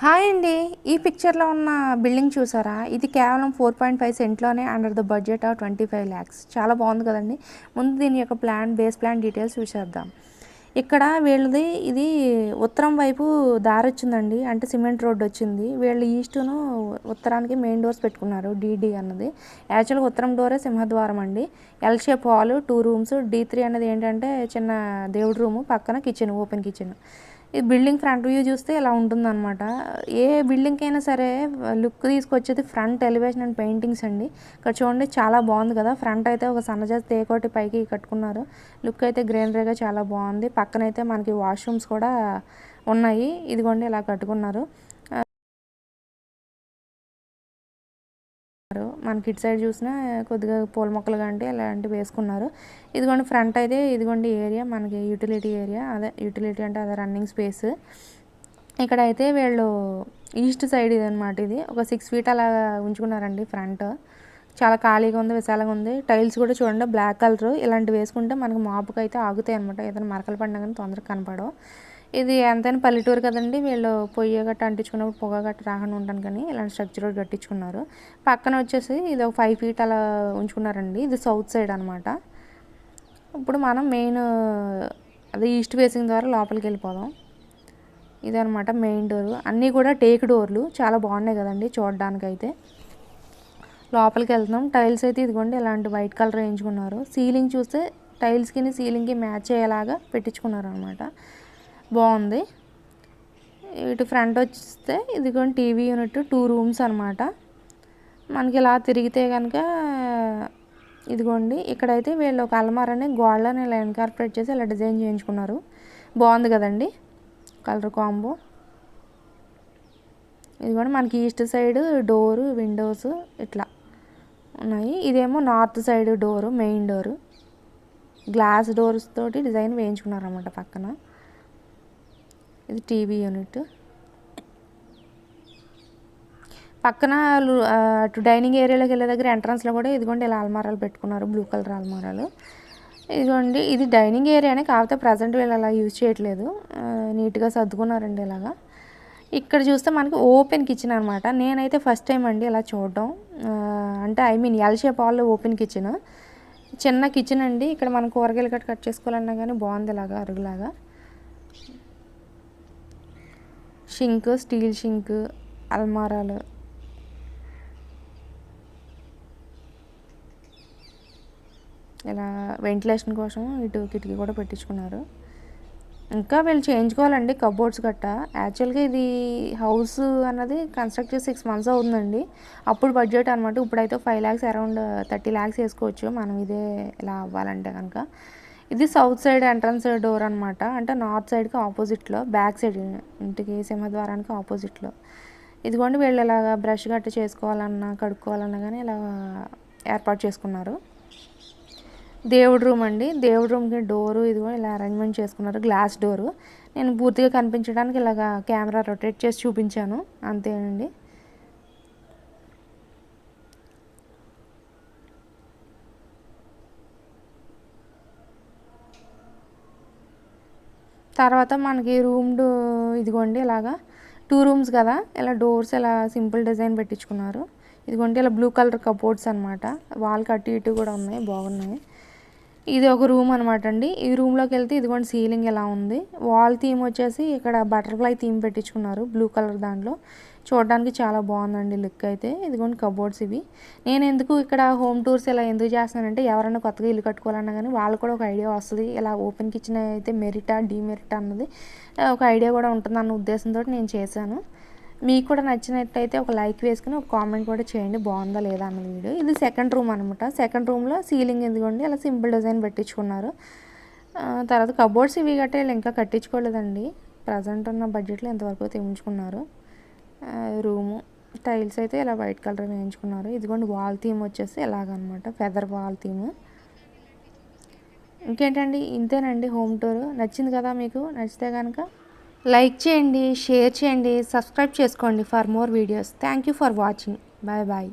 Hi అండి. ఈ పిక్చర్లో ఉన్న బిల్డింగ్ చూసారా? ఇది కేవలం 4.5 సెంట్లోనే under the budget of 25 lakhs. చాలా బాగుంది కదండి. ముందు దీని యొక్క బేస్ ప్లాన్ డీటెయిల్స్ చూసేద్దాం. ఇక్కడ వీళ్ళది ఇది ఉత్తరం వైపు దారి వచ్చిందండి, అంటే సిమెంట్ రోడ్ వచ్చింది. వీళ్ళు ఈస్టును ఉత్తరానికి మెయిన్ డోర్స్ పెట్టుకున్నారు, డీడీ అన్నది. యాక్చువల్గా ఉత్తరం డోరే సింహద్వారం అండి. L shape hall, 2 rooms. D3 అనేది ఏంటంటే చిన్న దేవుడి రూము, పక్కన కిచెన్, ఓపెన్ కిచెన్. ఈ బిల్డింగ్ ఫ్రంట్ వ్యూ చూస్తే ఇలా ఉంటుందన్నమాట. ఏ బిల్డింగ్కి అయినా సరే లుక్ తీసుకొచ్చేది ఫ్రంట్ ఎలివేషన్ అండ్ పెయింటింగ్స్ అండి. ఇక్కడ చూడండి, చాలా బాగుంది కదా. ఫ్రంట్ అయితే ఒక సన్నజాతి తేకోటి పైకి కట్టుకున్నారు. లుక్ అయితే గ్రీనరీగా చాలా బాగుంది. పక్కన అయితే మనకి వాష్రూమ్స్ కూడా ఉన్నాయి. ఇదిగోండి ఇలా కట్టుకున్నారు. మనకి ఇటు సైడ్ చూసినా కొద్దిగా పూల మొక్కలు కంటే ఇలాంటివి వేసుకున్నారు. ఇదిగోండి ఫ్రంట్ అయితే ఇదిగోండి ఏరియా, మనకి యూటిలిటీ ఏరియా. అదే యూటిలిటీ అంటే అదే రన్నింగ్ స్పేస్. ఇక్కడ అయితే వీళ్ళు ఈస్ట్ సైడ్ ఇది అనమాట. ఇది ఒక 6 feet అలా ఉంచుకున్నారండి ఫ్రంట్. చాలా ఖాళీగా ఉంది, విశాలంగా ఉంది. టైల్స్ కూడా చూడండి బ్లాక్ కలర్. ఇలాంటివి వేసుకుంటే మనకు మాపుకి అయితే ఆగుతాయి అనమాట. ఏదైనా మరకలు పడినా కానీ తొందరగా కనపడవు. ఇది ఎంతైనా పల్లెటూరు కదండి. వీళ్ళు పొయ్యి గట్ట అంటించుకున్నప్పుడు పొగ గట్ట రాకుండా ఉంటాను కానీ ఇలాంటి స్ట్రక్చర్ కట్టించుకున్నారు. పక్కన వచ్చేసి ఇది ఒక 5 feet అలా ఉంచుకున్నారండి. ఇది సౌత్ సైడ్ అనమాట. ఇప్పుడు మనం మెయిన్ అదే ఈస్ట్ ఫేసింగ్ ద్వారా లోపలికి వెళ్ళిపోదాం. ఇదనమాట మెయిన్ డోరు. అన్నీ కూడా టేక్ డోర్లు, చాలా బాగున్నాయి కదండి చూడడానికి. అయితే లోపలికి వెళ్తున్నాం. టైల్స్ అయితే ఇదిగోండి ఇలాంటి వైట్ కలర్ వేయించుకున్నారు. సీలింగ్ చూస్తే టైల్స్కి సీలింగ్కి మ్యాచ్ అయ్యేలాగా పెట్టించుకున్నారు అనమాట. బాగుంది. ఇటు ఫ్రంట్ వస్తే ఇదిగోండి టీవీ యూనిట్, 2 rooms అనమాట. మనకి ఇలా తిరిగితే కనుక ఇదిగోండి ఇక్కడైతే వీళ్ళు ఒక అల్మారాని గోడలని ఇలా ఇన్కార్పొరేట్ చేసి ఇలా డిజైన్ చేయించుకున్నారు. బాగుంది కదండి కలర్ కాంబో. ఇదిగోండి మనకి ఈస్ట్ సైడ్ డోరు, విండోస్ ఇట్లా ఉన్నాయి. ఇదేమో north side door, main door. Glass doors తోటి డిజైన్ వేయించుకున్నారు అన్నమాట పక్కన. ఇది టీవీ యూనిట్. పక్కన అటు డైనింగ్ ఏరియాలోకి వెళ్ళే దగ్గర ఎంట్రన్స్లో కూడా ఇదిగోండి ఇలా అల్మారాలు పెట్టుకున్నారు, బ్లూ కలర్ అల్మారాలు. ఇదిగోండి ఇది డైనింగ్ ఏరియానే, కాకపోతే ప్రజెంట్ వీళ్ళు అలా యూజ్ చేయట్లేదు. నీట్గా సర్దుకున్నారండి ఇలాగా. ఇక్కడ చూస్తే మనకి ఓపెన్ కిచెన్ అనమాట. నేనైతే ఫస్ట్ టైం అండి ఇలా చూడడం. అంటే L shape hall open kitchen, చిన్న కిచెన్ అండి. ఇక్కడ మనం కూరగాయలు కట్ చేసుకోవాలన్నా కానీ బాగుంది ఇలాగా అరుగులాగా. షింక్, స్టీల్ షింక్, అల్మారాలు. ఇలా వెంటిలేషన్ కోసం ఇటు కిటికీ కూడా పెట్టించుకున్నారు. ఇంకా వీళ్ళు చేయించుకోవాలండి కబోర్డ్స్ గట్ట. యాక్చువల్గా ఇది హౌస్ అన్నది కన్స్ట్రక్ట్ చేసి 6 months అవుతుందండి. అప్పుడు బడ్జెట్ అనమాట. ఇప్పుడైతే 5 lakhs, అరౌండ్ 30 lakhs వేసుకోవచ్చు మనం ఇదే ఇలా అవ్వాలంటే కనుక. ఇది సౌత్ సైడ్ ఎంట్రన్స్ డోర్ అనమాట. అంటే నార్త్ సైడ్కి ఆపోజిట్లో, బ్యాక్ సైడ్ ఇంటికి సింహద్వారానికి ఆపోజిట్లో. ఇదిగోండి వీళ్ళు ఇలాగా బ్రష్ గట్ట చేసుకోవాలన్నా కడుక్కోవాలన్నా కానీ ఇలా ఏర్పాటు చేసుకున్నారు. దేవుడి రూమ్ అండి. దేవుడి రూమ్కి డోరు ఇదిగో ఇలా అరేంజ్మెంట్ చేసుకున్నారు, గ్లాస్ డోరు. నేను పూర్తిగా కనిపించడానికి ఇలాగా కెమెరా రొటేట్ చేసి చూపించాను అంతేనండి. తర్వాత మనకి ఇదిగోండి ఇలాగా 2 rooms కదా, ఇలా డోర్స్ ఇలా సింపుల్ డిజైన్ పెట్టించుకున్నారు. ఇదిగోండి ఇలా బ్లూ కలర్ కబోర్డ్స్ అనమాట. వాల్ కట్టి ఇటు కూడా ఉన్నాయి, బాగున్నాయి. ఇది ఒక రూమ్ అనమాట అండి. ఈ రూమ్లోకి వెళ్తే ఇదిగోండి సీలింగ్ ఎలా ఉంది. వాల్ థీమ్ వచ్చేసి ఇక్కడ బటర్ఫ్లై థీమ్ పెట్టించుకున్నారు, బ్లూ కలర్. దాంట్లో చూడడానికి చాలా బాగుందండి లుక్ అయితే. ఇదిగోండి కబోర్డ్స్ ఇవి. నేను ఎందుకు ఇక్కడ హోమ్ టూర్స్ ఇలా ఎందుకు చేస్తానంటే, ఎవరైనా కొత్తగా ఇల్లు కట్టుకోవాలన్నా కానీ వాళ్ళు కూడా ఒక ఐడియా వస్తుంది. ఇలా ఓపెన్ కిచెన్ అయితే మెరిటా డీమెరిటా అన్నది ఒక ఐడియా కూడా ఉంటుంది అన్న ఉద్దేశంతో నేను చేశాను. మీకు కూడా నచ్చినట్టయితే ఒక లైక్ వేసుకుని ఒక కామెంట్ కూడా చేయండి, బాగుందా లేదా అన్న వీడియో. ఇది సెకండ్ రూమ్ అనమాట. సెకండ్ రూమ్లో సీలింగ్ ఎందుకోండి అలా సింపుల్ డిజైన్ పెట్టించుకున్నారు. తర్వాత కబోర్డ్స్ ఇవి గట్ట వీళ్ళు ఇంకా కట్టించుకోలేదండి. ప్రజెంట్ ఉన్న బడ్జెట్లో ఎంతవరకు తెగించుకున్నారు. రూము టైల్స్ అయితే ఇలా వైట్ కలర్ వేయించుకున్నారు. ఇదిగోండి వాల్ థీమ్ వచ్చేసి ఎలాగనమాట, ఫెదర్ వాల్ థీమ్. ఇంకేంటండి, ఇంతేనండి హోమ్ టూర్. నచ్చింది కదా మీకు? నచ్చితే కనుక లైక్ చేయండి, షేర్ చేయండి, సబ్స్క్రైబ్ చేసుకోండి for more videos. Thank you for watching. Bye bye.